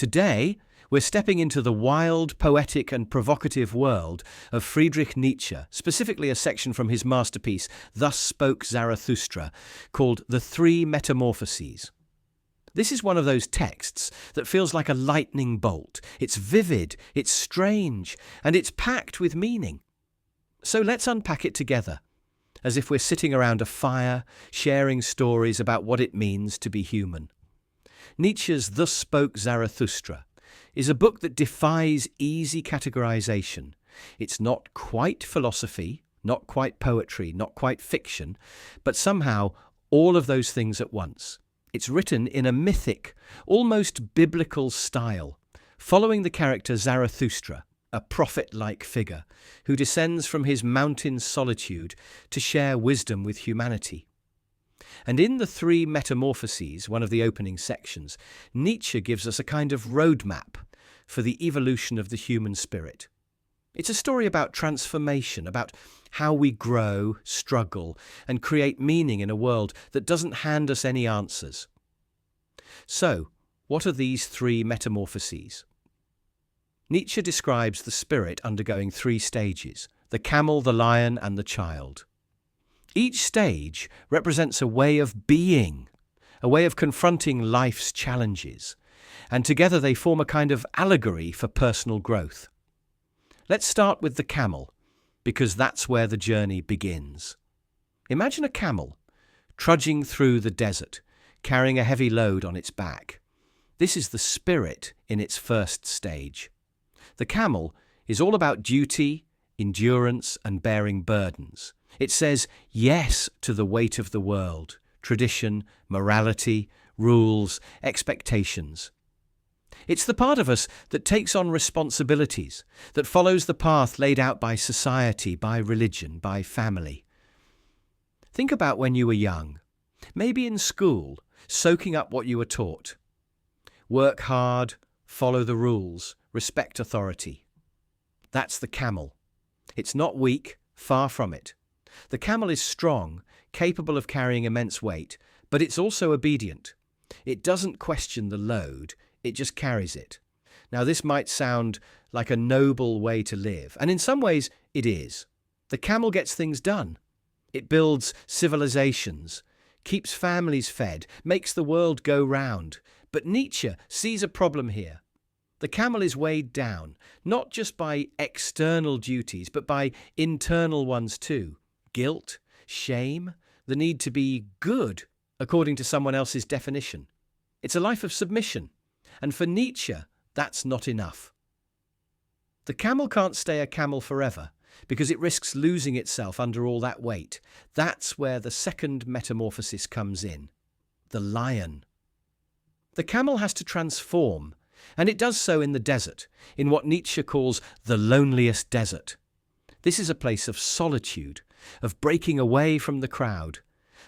Today, we're stepping into the wild, poetic and provocative world of Friedrich Nietzsche, specifically a section from his masterpiece, Thus Spoke Zarathustra, called The Three Metamorphoses. This is one of those texts that feels like a lightning bolt. It's vivid, it's strange, and it's packed with meaning. So let's unpack it together, as if we're sitting around a fire, sharing stories about what it means to be human. Nietzsche's Thus Spoke Zarathustra is a book that defies easy categorization. It's not quite philosophy, not quite poetry, not quite fiction, but somehow all of those things at once. It's written in a mythic, almost biblical style, following the character Zarathustra, a prophet-like figure who descends from his mountain solitude to share wisdom with humanity. And in the Three Metamorphoses, one of the opening sections, Nietzsche gives us a kind of roadmap for the evolution of the human spirit. It's a story about transformation, about how we grow, struggle, and create meaning in a world that doesn't hand us any answers. So, what are these three metamorphoses? Nietzsche describes the spirit undergoing three stages: the camel, the lion, and the child. Each stage represents a way of being, a way of confronting life's challenges, and together they form a kind of allegory for personal growth. Let's start with the camel, because that's where the journey begins. Imagine a camel trudging through the desert, carrying a heavy load on its back. This is the spirit in its first stage. The camel is all about duty, endurance, and bearing burdens. It says yes to the weight of the world, tradition, morality, rules, expectations. It's the part of us that takes on responsibilities, that follows the path laid out by society, by religion, by family. Think about when you were young, maybe in school, soaking up what you were taught. Work hard, follow the rules, respect authority. That's the camel. It's not weak, far from it. The camel is strong, capable of carrying immense weight, but it's also obedient. It doesn't question the load, it just carries it. Now, this might sound like a noble way to live, and in some ways it is. The camel gets things done. It builds civilizations, keeps families fed, makes the world go round. But Nietzsche sees a problem here. The camel is weighed down, not just by external duties, but by internal ones too. Guilt, shame, the need to be good, according to someone else's definition. It's a life of submission, and for Nietzsche, that's not enough. The camel can't stay a camel forever, because it risks losing itself under all that weight. That's where the second metamorphosis comes in: the lion. The camel has to transform, and it does so in the desert, in what Nietzsche calls the loneliest desert. This is a place of solitude, of breaking away from the crowd.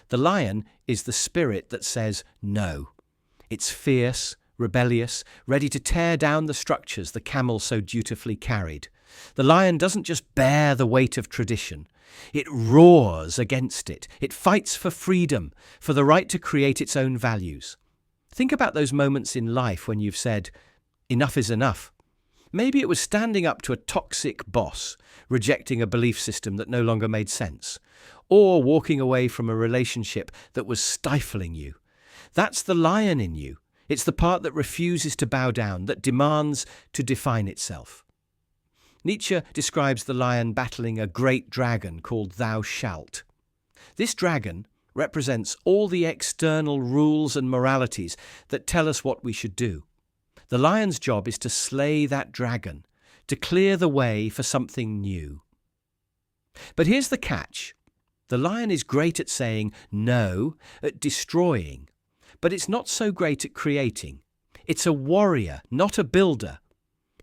The lion is the spirit that says no. It's fierce, rebellious, ready to tear down the structures the camel so dutifully carried. The lion doesn't just bear the weight of tradition. It roars against it. It fights for freedom, for the right to create its own values. Think about those moments in life when you've said, enough is enough. Maybe it was standing up to a toxic boss, rejecting a belief system that no longer made sense, or walking away from a relationship that was stifling you. That's the lion in you. It's the part that refuses to bow down, that demands to define itself. Nietzsche describes the lion battling a great dragon called Thou Shalt. This dragon represents all the external rules and moralities that tell us what we should do. The lion's job is to slay that dragon, to clear the way for something new. But here's the catch. The lion is great at saying no, at destroying, but it's not so great at creating. It's a warrior, not a builder.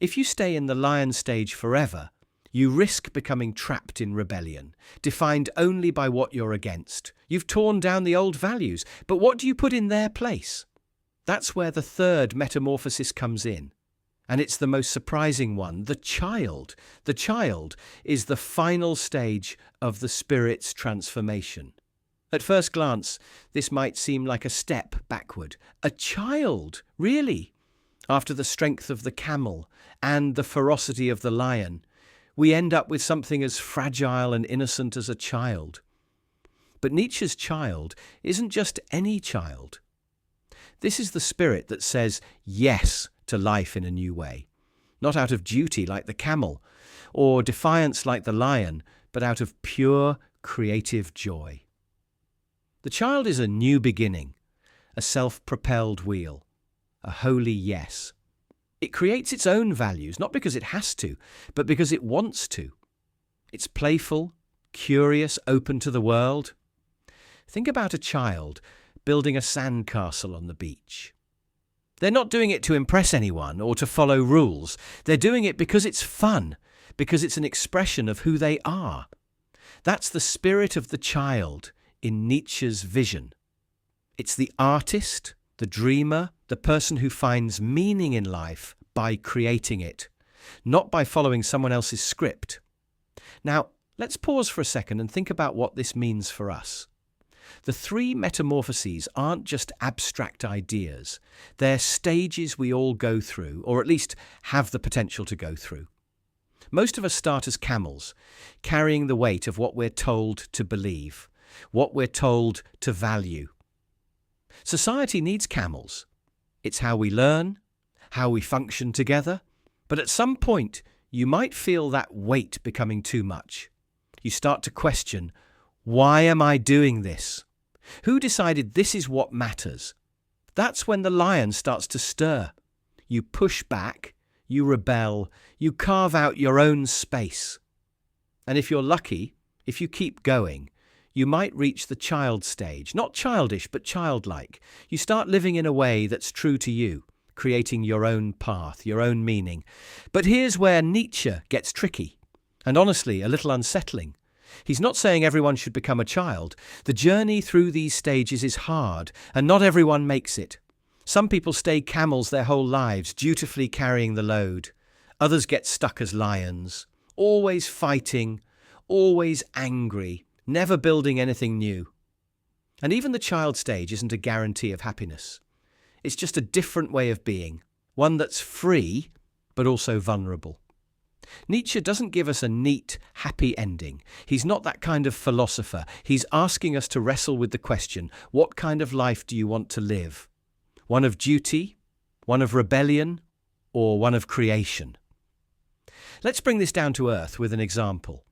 If you stay in the lion stage forever, you risk becoming trapped in rebellion, defined only by what you're against. You've torn down the old values, but what do you put in their place? That's where the third metamorphosis comes in. And it's the most surprising one, the child. The child is the final stage of the spirit's transformation. At first glance, this might seem like a step backward. A child, really? after the strength of the camel and the ferocity of the lion, we end up with something as fragile and innocent as a child. But Nietzsche's child isn't just any child. This is the spirit that says yes to life in a new way, not out of duty like the camel, or defiance like the lion, but out of pure creative joy. The child is a new beginning, a self-propelled wheel, a holy yes. It creates its own values, not because it has to, but because it wants to. It's playful, curious, open to the world. Think about a child building a sandcastle on the beach. They're not doing it to impress anyone or to follow rules. They're doing it because it's fun, because it's an expression of who they are. That's the spirit of the child in Nietzsche's vision. It's the artist, the dreamer, the person who finds meaning in life by creating it, not by following someone else's script. Now, let's pause for a second and think about what this means for us. The three metamorphoses aren't just abstract ideas. They're stages we all go through, or at least have the potential to go through. Most of us start as camels, carrying the weight of what we're told to believe, what we're told to value. Society needs camels. It's how we learn, how we function together. But at some point, you might feel that weight becoming too much. You start to question, why am I doing this? Who decided this is what matters? That's when the lion starts to stir. You push back, you rebel, you carve out your own space. And if you're lucky, if you keep going, you might reach the child stage. Not childish, but childlike. You start living in a way that's true to you, creating your own path, your own meaning. But here's where Nietzsche gets tricky, and honestly, a little unsettling. He's not saying everyone should become a child. The journey through these stages is hard, and not everyone makes it. Some people stay camels their whole lives, dutifully carrying the load. Others get stuck as lions, always fighting, always angry, never building anything new. And even the child stage isn't a guarantee of happiness. It's just a different way of being, one that's free, but also vulnerable. Nietzsche doesn't give us a neat, happy ending. He's not that kind of philosopher. He's asking us to wrestle with the question, what kind of life do you want to live? One of duty, one of rebellion, or one of creation? Let's bring this down to earth with an example.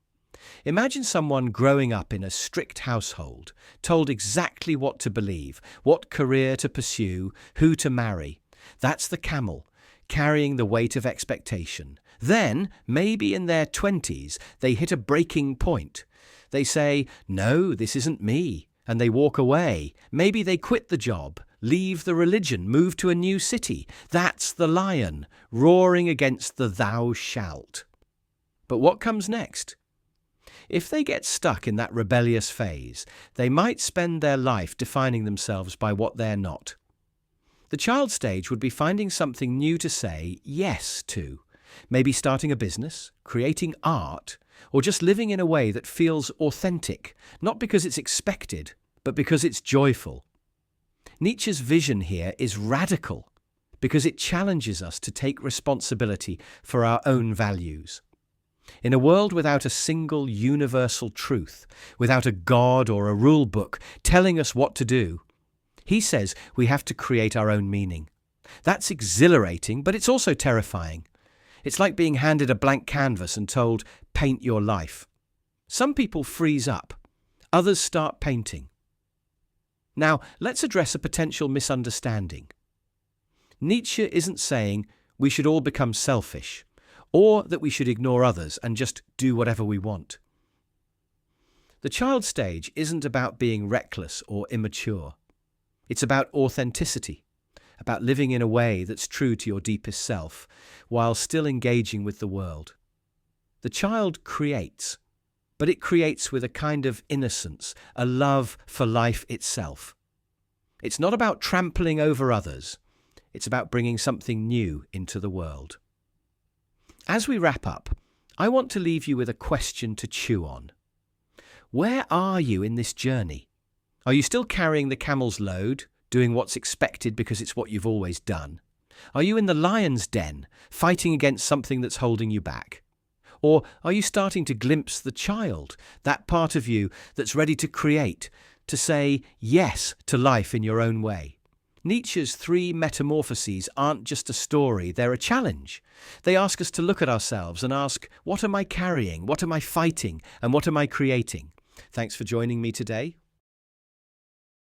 Imagine someone growing up in a strict household, told exactly what to believe, what career to pursue, who to marry. That's the camel, carrying the weight of expectation. Then, maybe in their 20s, they hit a breaking point. They say, no, this isn't me, and they walk away. Maybe they quit the job, leave the religion, move to a new city. That's the lion, roaring against the thou shalt. But what comes next? If they get stuck in that rebellious phase, they might spend their life defining themselves by what they're not. The child stage would be finding something new to say yes to. Maybe starting a business, creating art, or just living in a way that feels authentic, not because it's expected, but because it's joyful. Nietzsche's vision here is radical because it challenges us to take responsibility for our own values. In a world without a single universal truth, without a God or a rule book telling us what to do, he says we have to create our own meaning. That's exhilarating, but it's also terrifying. It's like being handed a blank canvas and told, paint your life. Some people freeze up, others start painting. Now, let's address a potential misunderstanding. Nietzsche isn't saying we should all become selfish, or that we should ignore others and just do whatever we want. The child stage isn't about being reckless or immature. It's about authenticity, about living in a way that's true to your deepest self, while still engaging with the world. The child creates, but it creates with a kind of innocence, a love for life itself. It's not about trampling over others. It's about bringing something new into the world. As we wrap up, I want to leave you with a question to chew on. Where are you in this journey? Are you still carrying the camel's load, doing what's expected because it's what you've always done? Are you in the lion's den, fighting against something that's holding you back? Or are you starting to glimpse the child, that part of you that's ready to create, to say yes to life in your own way? Nietzsche's three metamorphoses aren't just a story, they're a challenge. They ask us to look at ourselves and ask, what am I carrying, what am I fighting, and what am I creating? Thanks for joining me today.